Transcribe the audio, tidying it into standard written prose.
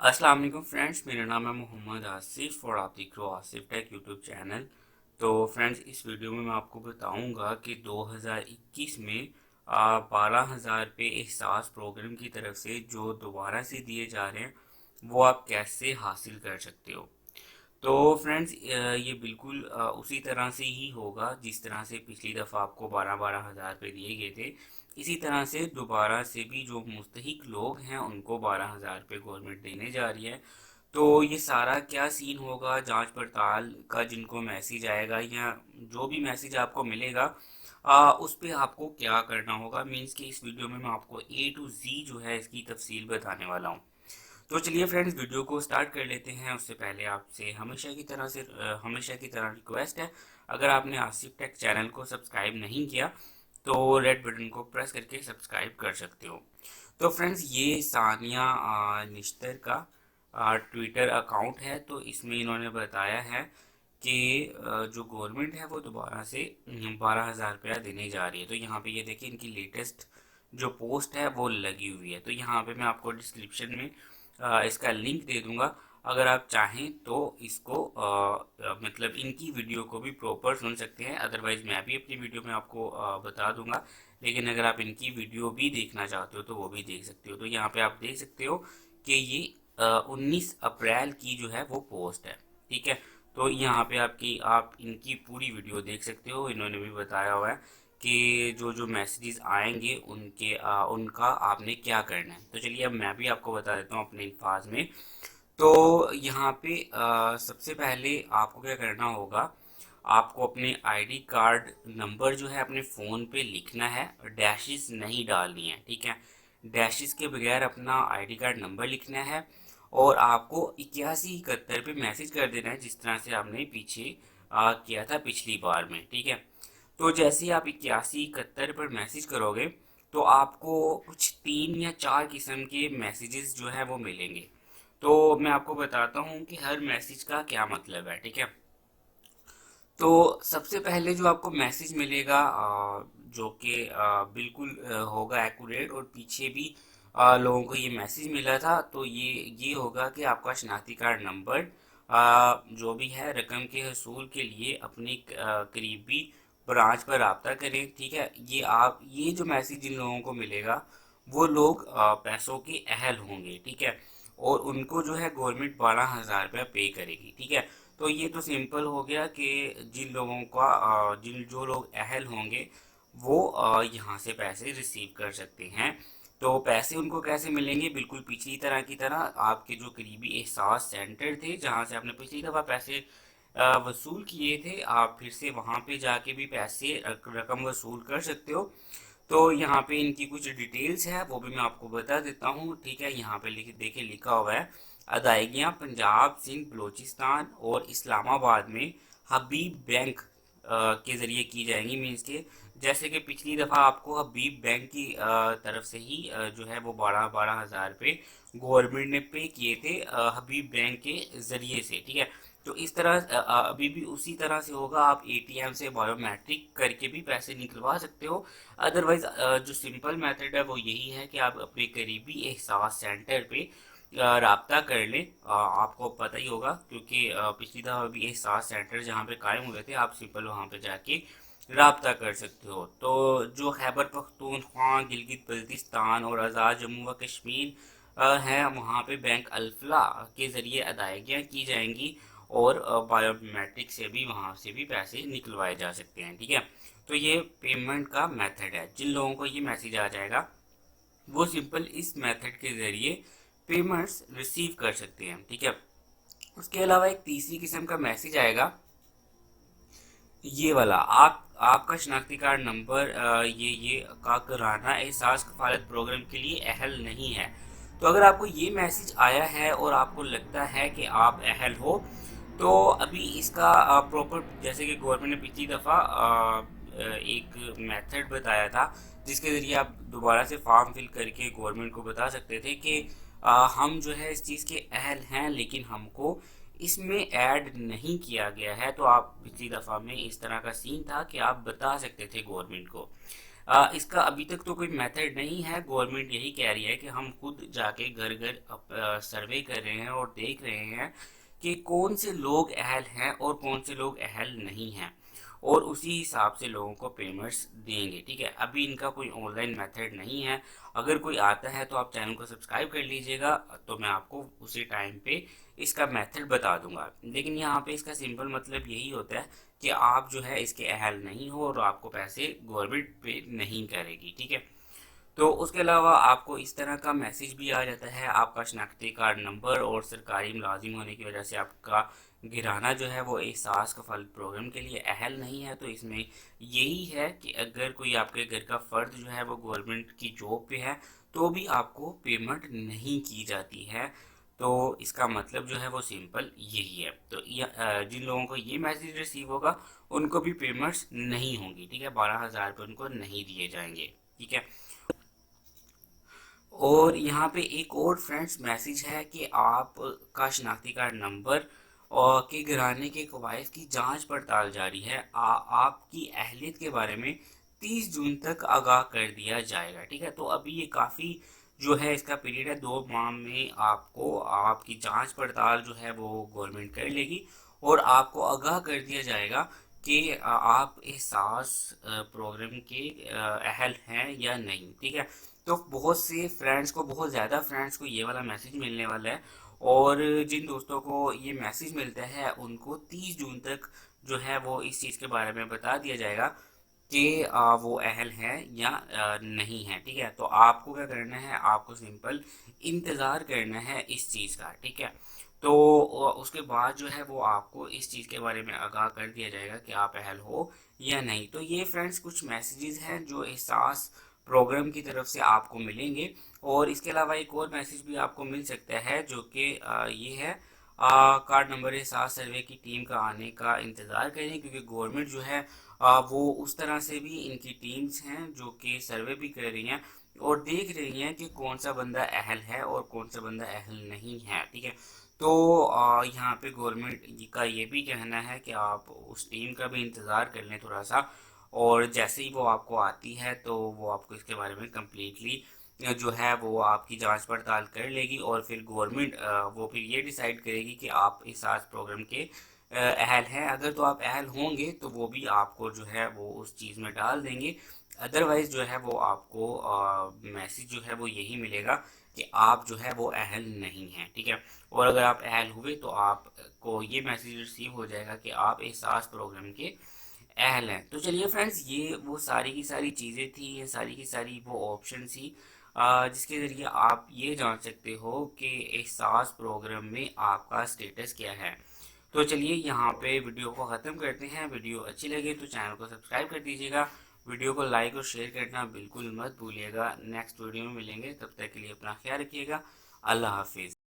अस्सलाम वालेकुम फ्रेंड्स, मेरा नाम है मोहम्मद आसिफ और आप देख रहे हो आसिफ टेक यूट्यूब चैनल। तो फ्रेंड्स, इस वीडियो में मैं आपको बताऊंगा कि 2021 में 12,000 रुपये एहसास प्रोग्राम की तरफ से जो दोबारा से दिए जा रहे हैं वो आप कैसे हासिल कर सकते हो। तो फ्रेंड्स, ये बिल्कुल उसी तरह से ही होगा जिस तरह से पिछली दफ़ा आपको 12,000 रुपये दिए गए थे। इसी तरह से दोबारा से भी जो मुस्तहिक लोग हैं उनको 12,000 रुपये गवर्नमेंट देने जा रही है। तो ये सारा क्या सीन होगा, जांच पड़ताल का जिनको मैसेज आएगा या जो भी मैसेज आपको मिलेगा, उस पे आपको क्या करना होगा, मीन्स कि इस वीडियो में मैं आपको A to Z जो है इसकी तफसील बताने वाला हूँ। तो चलिए फ्रेंड्स, वीडियो को स्टार्ट कर लेते हैं। उससे पहले आपसे हमेशा की तरह रिक्वेस्ट है, अगर आपने आसिफ टेक चैनल को सब्सक्राइब नहीं किया तो रेड बटन को प्रेस करके सब्सक्राइब कर सकते हो। तो फ्रेंड्स, ये सानिया निश्तर का ट्विटर अकाउंट है। तो इसमें इन्होंने बताया है कि जो गवर्नमेंट है वो दोबारा से 12,000 रुपया देने जा रही है। तो यहाँ पे ये देखिए, इनकी लेटेस्ट जो पोस्ट है वो लगी हुई है। तो यहाँ पे मैं आपको डिस्क्रिप्शन में इसका लिंक दे दूंगा। अगर आप चाहें तो इसको मतलब इनकी वीडियो को भी प्रॉपर सुन सकते हैं, अदरवाइज मैं भी अपनी वीडियो में आपको बता दूंगा। लेकिन अगर आप इनकी वीडियो भी देखना चाहते हो तो वो भी देख सकते हो। तो यहाँ पे आप देख सकते हो कि ये 19 अप्रैल की जो है वो पोस्ट है। ठीक है, तो यहाँ पे आप इनकी पूरी वीडियो देख सकते हो। इन्होंने भी बताया हुआ है कि जो जो मैसेजेस आएंगे उनका आपने क्या करना है। तो चलिए अब मैं भी आपको बता देता हूँ अपने अल्फाज में। तो यहाँ पे सबसे पहले आपको क्या करना होगा, आपको अपने आईडी कार्ड नंबर जो है अपने फ़ोन पे लिखना है, डैशेस नहीं डालनी है। ठीक है, डैशेस के बगैर अपना आईडी कार्ड नंबर लिखना है और आपको 8171 पे मैसेज कर देना है, जिस तरह से आपने पीछे किया था पिछली बार में। ठीक है, तो जैसे ही आप 8171 पर मैसेज करोगे तो आपको कुछ 3 या 4 किस्म के मैसेजेस जो है वो मिलेंगे। तो मैं आपको बताता हूँ कि हर मैसेज का क्या मतलब है। ठीक है, तो सबसे पहले जो आपको मैसेज मिलेगा जो कि बिल्कुल होगा एक्यूरेट, और पीछे भी लोगों को ये मैसेज मिला था। तो ये होगा कि आपका शनाख्ती कार्ड नंबर जो भी है, रकम के हसूल के लिए अपनी करीबी ब्रांच पर रब्ता करें। ठीक है, ये जो मैसेज जिन लोगों को मिलेगा वो लोग पैसों के अहल होंगे। ठीक है, और उनको जो है गवर्नमेंट 12,000 रुपया पे करेगी। ठीक है, तो ये तो सिंपल हो गया कि जिन लोगों का जिन जो लोग अहल होंगे वो यहाँ से पैसे रिसीव कर सकते हैं। तो पैसे उनको कैसे मिलेंगे, बिल्कुल पिछली तरह की तरह आपके जो करीबी एहसास सेंटर थे जहाँ से आपने पिछली दफ़ा पैसे वसूल किए थे, आप फिर से वहाँ पे जाके भी पैसे रकम वसूल कर सकते हो। तो यहाँ पे इनकी कुछ डिटेल्स है वो भी मैं आपको बता देता हूँ। ठीक है, यहाँ पे देखिए लिखा हुआ है, अदायगियाँ पंजाब, सिंध, बलूचिस्तान और इस्लामाबाद में हबीब बैंक के ज़रिए की जाएंगी। मीन्स के जैसे कि पिछली दफ़ा आपको हबीब बैंक की तरफ से ही जो है वो 12,000 रुपये गवर्नमेंट ने पे किए थे हबीब बैंक के ज़रिए से। ठीक है, तो इस तरह अभी भी उसी तरह से होगा। आप एटीएम से बायोमेट्रिक करके भी पैसे निकलवा सकते हो। अदरवाइज जो सिंपल मेथड है वो यही है कि आप अपने करीबी एहसास सेंटर पे राब्ता कर लें। आपको पता ही होगा क्योंकि पिछली दफ़ा भी एहसास सेंटर जहाँ पे कायम हुए थे, आप सिंपल वहाँ पे जाके राब्ता कर सकते हो। तो जो खैबर पख्तूनख्वा, गिलगित बल्तिस्तान और आज़ाद जम्मू व कश्मीर हैं, वहाँ पे बैंक अल्फला के ज़रिए अदायगियाँ की जाएंगी और बायोमेट्रिक से भी वहाँ से भी पैसे निकलवाए जा सकते हैं। ठीक है, तो ये पेमेंट का मेथड है। जिन लोगों को ये मैसेज आ जाएगा वो सिंपल इस मेथड के ज़रिए पेमेंट्स रिसीव कर सकते हैं। ठीक है, उसके अलावा एक तीसरी किस्म का मैसेज आएगा, ये वाला, आपका शनाख्ती कार्ड नंबर ये का कराना एहसास कफालत प्रोग्राम के लिए अहल नहीं है। तो अगर आपको ये मैसेज आया है और आपको लगता है कि आप अहल हो, तो अभी इसका प्रॉपर, जैसे कि गवर्नमेंट ने पिछली दफ़ा एक मेथड बताया था जिसके ज़रिए आप दोबारा से फॉर्म फिल करके गवर्नमेंट को बता सकते थे कि हम जो है इस चीज़ के अहल हैं लेकिन हमको इसमें ऐड नहीं किया गया है। तो आप पिछली दफ़ा में इस तरह का सीन था कि आप बता सकते थे गवर्नमेंट को। इसका अभी तक तो कोई मेथड नहीं है। गवर्नमेंट यही कह रही है कि हम खुद जाके घर घर सर्वे कर रहे हैं और देख रहे हैं कि कौन से लोग अहल हैं और कौन से लोग अहल नहीं हैं, और उसी हिसाब से लोगों को पेमेंट्स देंगे। ठीक है, अभी इनका कोई ऑनलाइन मेथड नहीं है। अगर कोई आता है तो आप चैनल को सब्सक्राइब कर लीजिएगा, तो मैं आपको उसी टाइम पे इसका मेथड बता दूंगा। लेकिन यहाँ पे इसका सिंपल मतलब यही होता है कि आप जो है इसके अहल नहीं हो और आपको पैसे गवर्नमेंट पे नहीं करेगी। ठीक है, तो उसके अलावा आपको इस तरह का मैसेज भी आ जाता है, आपका शनाख्ती कार्ड नंबर और सरकारी मुलाजिम होने की वजह से आपका घराना जो है वो एहसास कफालत प्रोग्राम के लिए अहल नहीं है। तो इसमें यही है कि अगर कोई आपके घर का फ़र्द जो है वो गवर्नमेंट की जॉब पे है तो भी आपको पेमेंट नहीं की जाती है। तो इसका मतलब जो है वो सिंपल यही है। तो जिन लोगों को ये मैसेज रिसीव होगा उनको भी पेमेंट्स नहीं होंगी। ठीक है, 12,000 रुपये उनको नहीं दिए जाएंगे। ठीक है, और यहाँ पे एक और फ्रेंड्स मैसेज है कि आपका शनाख्ती कार्ड नंबर और के घराने के कवायद की जांच पड़ताल जारी है। आपकी अहलियत के बारे में 30 जून तक आगाह कर दिया जाएगा। ठीक है, तो अभी ये काफ़ी जो है इसका पीरियड है, 2 माह में आपको आपकी जांच पड़ताल जो है वो गवर्नमेंट कर लेगी और आपको आगाह कर दिया जाएगा कि आप एहसास प्रोग्राम के अहल हैं या नहीं। ठीक है, तो बहुत से फ्रेंड्स को, बहुत ज़्यादा फ्रेंड्स को ये वाला मैसेज मिलने वाला है, और जिन दोस्तों को ये मैसेज मिलता है उनको 30 जून तक जो है वो इस चीज़ के बारे में बता दिया जाएगा कि वो अहल है या नहीं है। ठीक है, तो आपको क्या करना है, आपको सिंपल इंतज़ार करना है इस चीज़ का। ठीक है, तो उसके बाद जो है वो आपको इस चीज़ के बारे में आगाह कर दिया जाएगा कि आप अहल हो या नहीं। तो ये फ्रेंड्स कुछ मैसेजेस हैं जो एहसास प्रोग्राम की तरफ से आपको मिलेंगे, और इसके अलावा एक और मैसेज भी आपको मिल सकता है जो कि ये है, कार्ड नंबर एहसास सर्वे की टीम का आने का इंतज़ार करें, क्योंकि गवर्नमेंट जो है वो उस तरह से भी इनकी टीम्स हैं जो कि सर्वे भी कर रही हैं और देख रही हैं कि कौन सा बंदा अहल है और कौन सा बंदा अहल नहीं है। ठीक है, तो यहाँ पे गवर्नमेंट का ये भी कहना है कि आप उस टीम का भी इंतज़ार कर लें थोड़ा सा, और जैसे ही वो आपको आती है तो वो आपको इसके बारे में कम्प्लीटली जो है वो आपकी जांच पड़ताल कर लेगी, और फिर गवर्नमेंट वो फिर ये डिसाइड करेगी कि आप इस आज प्रोग्राम के अहल हैं। अगर तो आप अहल होंगे तो वो भी आपको जो है वो उस चीज़ में डाल देंगे, अदरवाइज़ जो है वो आपको मैसेज जो है वो यही मिलेगा कि आप जो है वो अहल नहीं हैं। ठीक है, और अगर आप अहल हुए तो आपको ये मैसेज रिसीव हो जाएगा कि आप एहसास प्रोग्राम के अहल हैं। तो चलिए फ्रेंड्स, ये वो सारी की सारी चीज़ें थी, ये सारी की सारी वो ऑप्शन थी जिसके ज़रिए आप ये जान सकते हो कि एहसास प्रोग्राम में आपका स्टेटस क्या है। तो चलिए यहाँ पे वीडियो को ख़त्म करते हैं। वीडियो अच्छी लगे तो चैनल को सब्सक्राइब कर दीजिएगा, वीडियो को लाइक और शेयर करना बिल्कुल मत भूलिएगा। नेक्स्ट वीडियो में मिलेंगे, तब तक के लिए अपना ख्याल रखिएगा। अल्लाह हाफिज़।